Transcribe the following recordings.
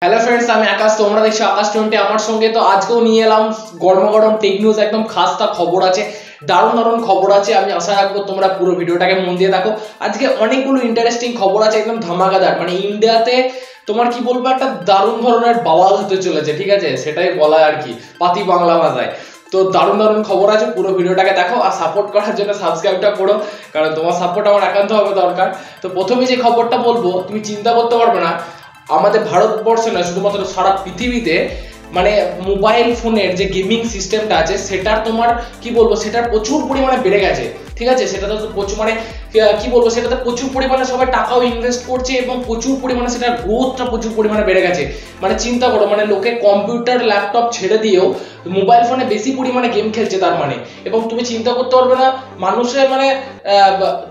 Hello friends, আমি আকাশ। তোমরা দেখছো আকাশ 20 আমার সঙ্গে। তো আজকেও নিয়ে এলাম গরম গরম টেক নিউজ, একদম খাস্তা খবর আছে, দারুণ দারুণ খবর আছে। আমি আশা রাখবো তোমরা পুরো ভিডিওটাকে মন দিয়ে দেখো। আজকে অনেকগুলো ইন্টারেস্টিং খবর আছে, একদম ধামাকাদার। মানে ইন্ডিয়াতে তোমার কি বলবো, একটা দারুণ ধরনের বাওয়াল হতে চলেছে, ঠিক আছে? সেটাই বলা আর কি, পাতি বাংলা ভাষায়। তো দারুণ দারুণ খবর আছে, পুরো ভিডিওটাকে দেখো আর সাপোর্ট করার জন্য সাবস্ক্রাইবটা করো, কারণ তোমার সাপোর্ট আমার একান্তভাবে দরকার। তো প্রথমে যে খবরটা বলবো, তুমি চিন্তা করতে পারবে না, আমাদের ভারতবর্ষে নয়, শুধুমাত্র সারা পৃথিবীতে মানে মোবাইল ফোনের যে গেমিং সিস্টেমটা আছে সেটার তোমার কি বলবো, সেটার প্রচুর পরিমাণে বেড়ে গেছে, ঠিক আছে? সেটাতে তো প্রচুর মানে কি বলবো, সেটাতে প্রচুর পরিমাণে সবাই টাকাও ইনভেস্ট করছে এবং প্রচুর পরিমাণে সেটার গ্রোথটা প্রচুর পরিমাণে বেড়ে গেছে। মানে চিন্তা করো, মানে লোকে কম্পিউটার ল্যাপটপ ছেড়ে দিয়েও মোবাইল ফোনে বেশি পরিমাণে গেম খেলছে তার মানে। এবং তুমি চিন্তা করতে পারবে না, মানুষের মানে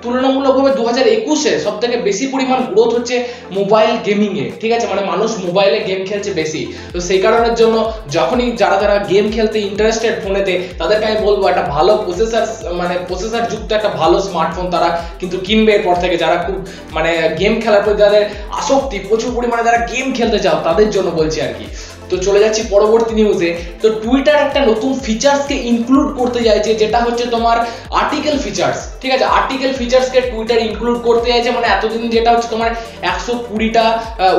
তুলনামূলকভাবে 2021-এ সব থেকে বেশি পরিমাণ গ্রোথ হচ্ছে মোবাইল গেমিং এ, ঠিক আছে? মানে মানুষ মোবাইলে গেম খেলছে বেশি। তো সেই কারণের জন্য যখনই যারা যারা গেম খেলতে ইন্টারেস্টেড ফোনেতে, তাদেরকে আমি বলবো একটা ভালো প্রসেসর যুক্ত একটা ভালো স্মার্টফোন তারা কিন্তু কিনবে এরপর থেকে। যারা খুব মানে গেম খেলার প্রতি যাদের আসক্তি, প্রচুর পরিমাণে যারা গেম খেলতে চাও, তাদের জন্য বলছি আর কি। তো চলে যাচ্ছি পরবর্তী নিউজে। তো টুইটার একটা নতুন ফিচার্সকে ইনক্লুড করতে যাচ্ছে, যেটা হচ্ছে তোমার আর্টিকেল ফিচার্স, ঠিক আছে? আর্টিকেল ফিচার্সকে টুইটার ইনক্লুড করতে যাচ্ছে। মানে এতদিন যেটা হচ্ছে তোমার 120টা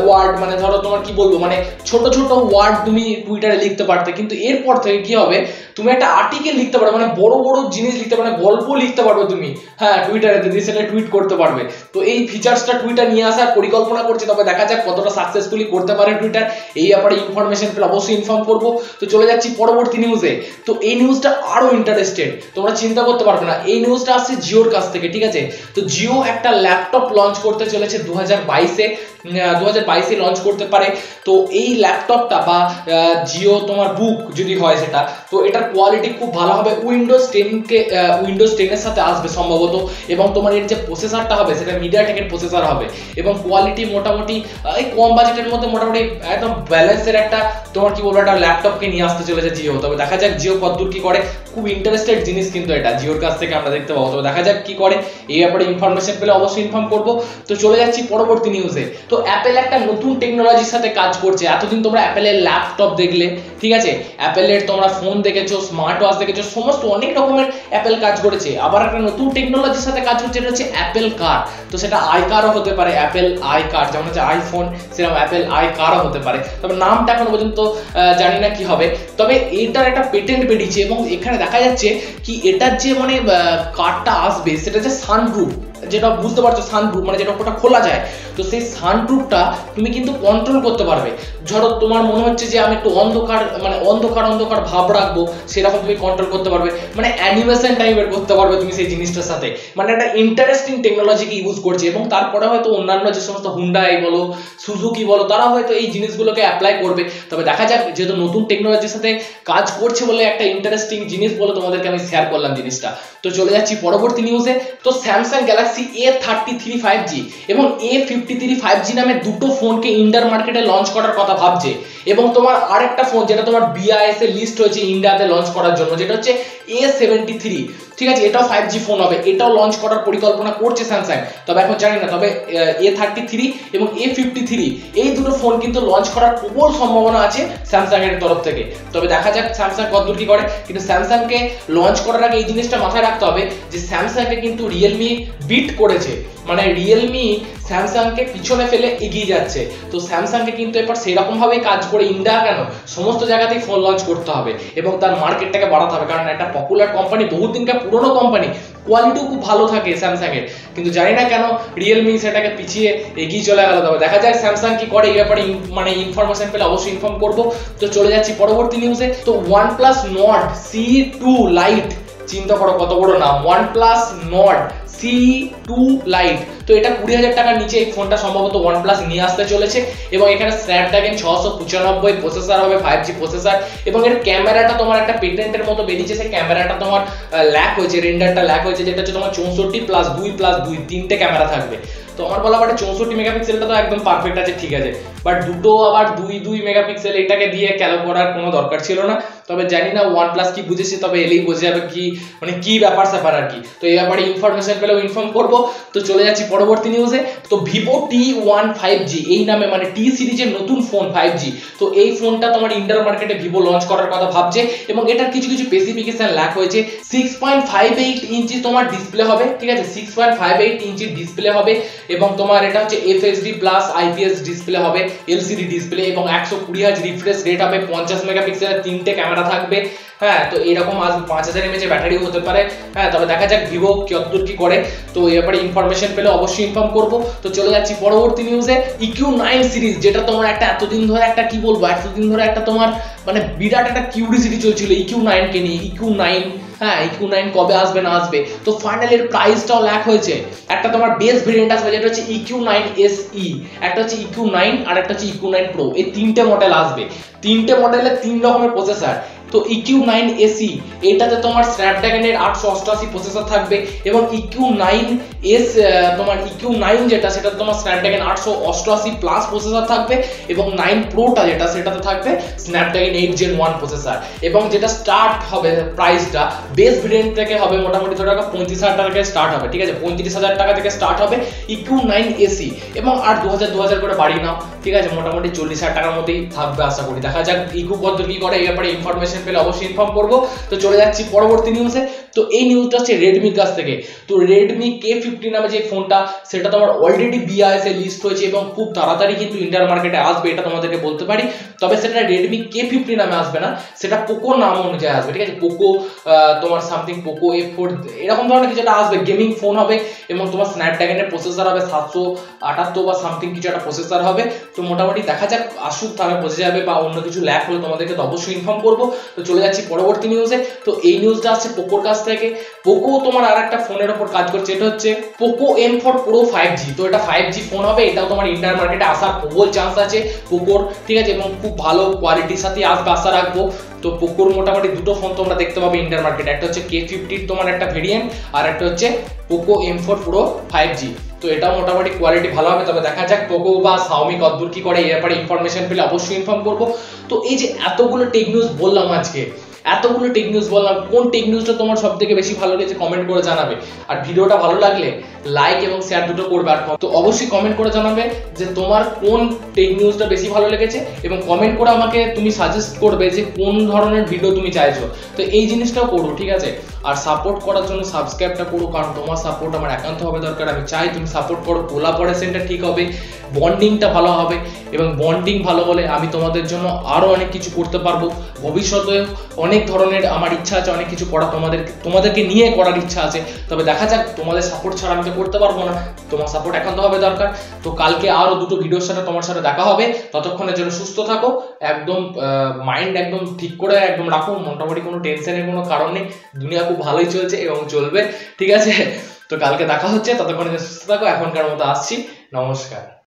ওয়ার্ড, মানে ধরো তোমার কি বলবো, মানে ছোট ছোট ওয়ার্ড তুমি টুইটারে লিখতে পারতে, কিন্তু এরপর থেকে কি হবে, তুমি একটা আর্টিকেল লিখতে পারবে, মানে বড় বড় জিনিস লিখতে পারবে, গল্প লিখতে পারবে তুমি, হ্যাঁ, টুইটারে যদি সেটা টুইট করতে পারবে। তো এই ফিচার্সটা টুইটার নিয়ে আসার পরিকল্পনা করছে, তবে দেখা যাক কতটা সাকসেসফুলি করতে পারে টুইটার। এই ব্যাপারে ইনফরমেশন পেলে অবশ্যই ইনফর্ম করবো। তো চলে যাচ্ছি পরবর্তী নিউজে। তো এই নিউজটা আরো ইন্টারেস্টেড, তোমরা চিন্তা করতে পারবে না। এই নিউজটা আসছে জিওর কাছ থেকে, ঠিক আছে? তো জিও একটা ল্যাপটপ লঞ্চ করতে চলেছে 2022-এ লঞ্চ করতে পারে। তো এই ল্যাপটপটা বা জিও তোমার বুক যদি হয় সেটা, তো এটার কোয়ালিটি খুব ভালো হবে। উইন্ডোজ 10-এর সাথে আসবে সম্ভবত। এবং তোমার এর যে প্রসেসরটা হবে সেটা মিডিয়াটেকের প্রসেসর হবে। এবং কোয়ালিটি মোটামুটি এই কম বাজেটের মধ্যে মোটামুটি একদম ব্যালেন্সের একটা তোমার কি বলবো একটা ল্যাপটপকে নিয়ে আসতে চলেছে জিও। তবে দেখা যাক জিও কতদূর কি করে। খুব ইন্টারেস্টেড জিনিস কিন্তু এটা জিওর কাছ থেকে আমরা দেখতে পাবো। তবে দেখা যাক কি করে, এই ব্যাপারে ইনফরমেশন পেলে অবশ্যই ইনফর্ম করবো। তো চলে যাচ্ছি পরবর্তী নিউজে। তো অ্যাপেল একটা নতুন টেকনোলজির সাথে কাজ করছে। এতদিন তোমরা অ্যাপেলের ল্যাপটপ দেখলে, ঠিক আছে? অ্যাপেলের তোমরা ফোন দেখেছো, স্মার্ট ওয়াচ দেখেছো, সমস্ত অনেক রকমের অ্যাপেল কাজ করেছে। আবার একটা নতুন টেকনোলজির সাথে কাজ করছে, এটা হচ্ছে অ্যাপেল কার। তো সেটা আই কারও হতে পারে, অ্যাপেল আই কার, যেমন হচ্ছে আইফোন, সেরকম অ্যাপেল আই কারও হতে পারে। তবে নামটা এখনো পর্যন্ত জানি না কি হবে। তবে এটার একটা পেটেন্ট বেরিয়েছে এবং এখানে দেখা যাচ্ছে কি এটার যে মানে কারটা আসবে সেটা যে সানরুফ, যেটা বুঝতে পারছো, সানরুফ মানে যেটা ওটা খোলা যায়। তো সেই সানরুফটা তুমি কিন্তু কন্ট্রোল করতে পারবে। ধরো তোমার মনে হচ্ছে যে আমি একটু অন্ধকার ভাব রাখবো, সেরকম তুমি কন্ট্রোল করতে পারবে। মানে অ্যানিমেশন টাইপের করতে পারবে তুমি সেই জিনিসটার সাথে। মানে একটা ইন্টারেস্টিং টেকনোলজিকে ইউজ করছে। এবং তারপরে হয়তো অন্যান্য যে সমস্ত হুন্ডাই বলো, সুজুকি বলো, তারা হয়তো এই জিনিসগুলোকে অ্যাপ্লাই করবে। তবে দেখা যাক, যেহেতু নতুন টেকনোলজির সাথে কাজ করছে বলে একটা ইন্টারেস্টিং জিনিস বলে তোমাদেরকে আমি শেয়ার করলাম জিনিসটা। তো চলে যাচ্ছি পরবর্তী নিউজে। তো স্যামসাং গ্যালাক্সি A33 5G এবং A53 5G নামে দুটো ফোনকে ইন্ডিয়ার মার্কেটে লঞ্চ করার কথা ভাবছে। এবং তোমার আরেকটা ফোন যেটা তোমার BIS এ লিস্ট হয়েছে ইন্ডিয়াতে লঞ্চ করার জন্য, যেটা হচ্ছে A73, ঠিক আছে? এটাও 5G ফোন হবে, এটাও লঞ্চ করার পরিকল্পনা করছে স্যামসাং। তবে এখন জানি না, তবে A33 এবং A53 এই দুটো ফোন কিন্তু লঞ্চ করার প্রবল সম্ভাবনা আছে স্যামসাং এর তরফ থেকে। তবে দেখা যাক স্যামসাং কতদূর কি করে। কিন্তু স্যামসাংকে লঞ্চ করার আগে এই জিনিসটা মাথায় রাখতে হবে যে স্যামসাংকে কিন্তু রিয়েলমি বিট করেছে। মানে রিয়েলমি স্যামসাংকে পিছনে ফেলে এগিয়ে যাচ্ছে। তো স্যামসাংকে কিন্তু এবার সেরকম ভাবে কাজ করে ইন্ডিয়া কেন, সমস্ত জায়গাতেই ফোন লঞ্চ করতে হবে এবং তার মার্কেটটাকে বাড়াতে হবে। কারণ একটা পপুলার কোম্পানি, বহুত দিনকার পুরনো কোম্পানি, কোয়ালিটিও খুব ভালো থাকে স্যামসাং এর। কিন্তু জানি না কেন রিয়েলমি সেটাকে পিছিয়ে এগিয়ে চলে গেল। তবে দেখা যাক স্যামসাং কি করে, এই ব্যাপারে মানে ইনফরমেশন পেলে অবশ্যই ইনফর্ম করবো। তো চলে যাচ্ছি পরবর্তী নিউজে। তো OnePlus Nord C2 Lite, চিন্তা করো কত বড় নাম, OnePlus Nord C2 Lite। তো এটা 20,000 টাকার নিচে এই ফোনটা সম্ভবত OnePlus নিয়ে আসতে চলেছে। এবং এখানে স্ন্যাপড্রাগন 695 প্রসেসর হবে, 5G প্রসেসর। এবং এর ক্যামেরাটা তোমার একটা পেটেন্টের মতো বেরিয়েছে, সেই ক্যামেরাটা তোমার ল্যাক হয়েছে, রেন্ডারটা ল্যাক হয়েছে, যেটা হচ্ছে তোমার 64+2+2 তিনটে ক্যামেরা থাকবে। তো আমার বলা বাটে 64 মেগাপিক্সেলটা তো একদম পারফেক্ট আছে, ঠিক আছে, বাট দুটো আবার 2 মেগাপিক্সেল এটাকে দিয়ে ক্যালো করার কোনো দরকার ছিল না। তবে জানি না OnePlus কি বুঝেছে, তবে এলেই বোঝা যাবে কি মানে কি ব্যাপার স্যাপার আর কি। তো এই ব্যাপারে ইনফরমেশন পেলেও ইনফর্ম করব। তো চলে যাচ্ছি পরবর্তী নিউজে। তো Vivo T1 5G এই নামে মানে T সিরিজের নতুন ফোন 5G, তো এই ফোনটা তোমার ইন্ডিয়ান মার্কেটে ভিভো লঞ্চ করার কথা ভাবছে এবং এটার কিছু কিছু স্পেসিফিকেশন ল্যাক হয়েছে। 6.58 ইঞ্চি তোমার ডিসপ্লে হবে, ঠিক আছে, 6.58 ইঞ্চি ডিসপ্লে হবে এবং তোমার এটা হচ্ছে FHD প্লাস IPS ডিসপ্লে হবে, LCD ডিসপ্লে এবং 120 Hz রিফ্রেশ রেট হবে, 50 মেগাপিক্সেলের 3টে ক্যামেরা থাকবে। হ্যাঁ, তো এরকম আজ 5000 mAh ব্যাটারি হতে পারে। হ্যাঁ, তবে দেখা যাক ভিভো কতদূর কি করে। তো এই ব্যাপারে ইনফরমেশন পেলে অবশ্যই ইনফর্ম করব। তো চলে যাচ্ছি পরবর্তী নিউজে। EQ9 সিরিজ, যেটা তোমার একটা এতদিন ধরে একটা কি বলবো, এতদিন ধরে একটা তোমার মানে বিরাট একটা কিউরিসিটি চলছিল EQ9 কে নিয়ে। EQ9, হ্যাঁ, EQ9 কবে আসবে না আসবে, তো ফাইনালি এর প্রাইসটাও ল্যাক হয়েছে। একটা তোমার বেস ভেরিয়েন্ট আসবে যেটা হচ্ছে EQ9 SE, একটা হচ্ছে EQ9 আর একটা হচ্ছে EQ9 Pro, এই তিনটে মডেল আসবে। তিনটে মডেলে 3 রকমের প্রসেসর। তো EQ9 SE এটাতে তোমার স্ন্যাপড্রাগনের 888 প্রসেসর থাকবে এবং EQ9S তোমার EQ9 যেটা সেটা তোমার স্ন্যাপড্রাগন 888 প্লাস প্রসেসর থাকবে এবং 9 Proটা যেটা সেটাতে থাকবে স্ন্যাপড্রাগন 8 Gen 1 প্রসেসর। এবং যেটা স্টার্ট হবে প্রাইসটা বেস ভেরিয়েন্ট থেকে হবে মোটামুটি ধরে রাখো 35,000 টাকা থেকে স্টার্ট হবে, ঠিক আছে, 35,000 টাকা থেকে স্টার্ট হবে EQ9 SE এবং আর 2000 করে বাড়িয়ে নাও, ঠিক আছে, মোটামুটি 40,000 টাকার মধ্যেই থাকবে আশা করি। দেখা যাক ইকু কত কি করে, এই ব্যাপারে ইনফরমেশন পেলে অবশ্যই ইনফর্ম করব। তো চলে যাচ্ছি পরবর্তী নিউজে। তো এই নিউজটা হচ্ছে রেডমির কাছ থেকে। তো রেডমি K50 নামে যে ফোনটা সেটা তোমার অলরেডি BIS এ লিস্ট হয়েছে এবং খুব তাড়াতাড়ি কিন্তু ইন্ডিয়ান মার্কেটে আসবে, এটা তোমাদেরকে বলতে পারি। তবে সেটা রেডমি K50 নামে আসবে না, সেটা পোকো নাম অনুযায়ী আসবে, ঠিক আছে, পোকো তোমার সামথিং পোকো F4 এরকম ধরনের কিছু একটা আসবে, গেমিং ফোন হবে এবং তোমার স্ন্যাপড্রাগনের প্রসেসর হবে 778 বা সামথিং কিছু একটা প্রসেসর হবে। তো মোটামুটি দেখা যাক, আসুক তাহলে বোঝা যাবে, বা অন্য কিছু ল্যাক হলে তোমাদেরকে তো অবশ্যই ইনফর্ম করবো। তো চলে যাচ্ছি পরবর্তী নিউজে। তো এই নিউজটা আসছে পোকোর কাছ থেকে। পোকো তোমার আর একটা ফোনের উপর কাজ করছে, এটা হচ্ছে পোকো M4 Pro 5G। তো এটা 5G ফোন হবে, এটাও তোমার ইন্ডিয়ান মার্কেটে আসার প্রবল চান্স আছে পোকোর, ঠিক আছে, এবং খুব ভালো কোয়ালিটির সাথে আসবে আশা রাখবো। তো পোকোর মোটামুটি দুটো ফোন তোমরা দেখতে পাবে ইন্ডিয়ান মার্কেটে, একটা হচ্ছে K50 তোমার একটা ভেরিয়েন্ট আর একটা হচ্ছে পোকো M4 Pro 5G। তো এটাও মোটামুটি কোয়ালিটি ভালো হবে। তবে দেখা যাক পোকো বা শাওমি কতদূর কি করে, এই ব্যাপারে ইনফরমেশন পেলে অবশ্যই ইনফর্ম করবো। তো এই যে এতগুলো টেক নিউজ বললাম আজকে, এতগুলো টেক নিউজ বললাম, কোন টেক নিউজটা তোমার সব থেকে বেশি ভালো লেগেছে কমেন্ট করে জানাবে। আর ভিডিওটা ভালো লাগলে লাইক এবং শেয়ার দুটো করবে। আর তো অবশ্যই কমেন্ট করে জানাবে যে তোমার কোন টেক নিউজটা বেশি ভালো লেগেছে এবং কমেন্ট করে আমাকে তুমি সাজেস্ট করবে যে কোন ধরনের ভিডিও তুমি চাইছো। তো এই জিনিসটাও করো, ঠিক আছে। আর সাপোর্ট করার জন্য সাবস্ক্রাইবটা করো, কারণ তোমার সাপোর্ট আমার একান্ত হবে দরকার। আমি চাই তুমি সাপোর্ট করো, কোলাবোরেশনটা ঠিক হবে, বন্ডিংটা ভালো হবে এবং বন্ডিং ভালো হলে আমি তোমাদের জন্য আরো অনেক কিছু করতে পারবো। ভবিষ্যতে অনেক ধরনের আমার ইচ্ছা আছে, অনেক কিছু করা তোমাদেরকে নিয়ে করার ইচ্ছা আছে। তবে দেখা যাক, তোমাদের সাপোর্ট ছাড়া আমি তো করতে পারবো না, তোমার সাপোর্ট একান্ত হবে দরকার। তো কালকে আরো দুটো ভিডিওর সাথে তোমার সাথে দেখা হবে। ততক্ষণের জন্য সুস্থ থাকো, একদম মাইন্ড একদম ঠিক করে একদম রাখো, মোটামুটি কোনো টেনশনের কোনো কারণ নেই, দুনিয়া খুব ভালোই চলছে এবং চলবে, ঠিক আছে। তো কালকে দেখা হচ্ছে, ততক্ষণের জন্য সুস্থ থাকো। এখনকার মতো আসছি, নমস্কার।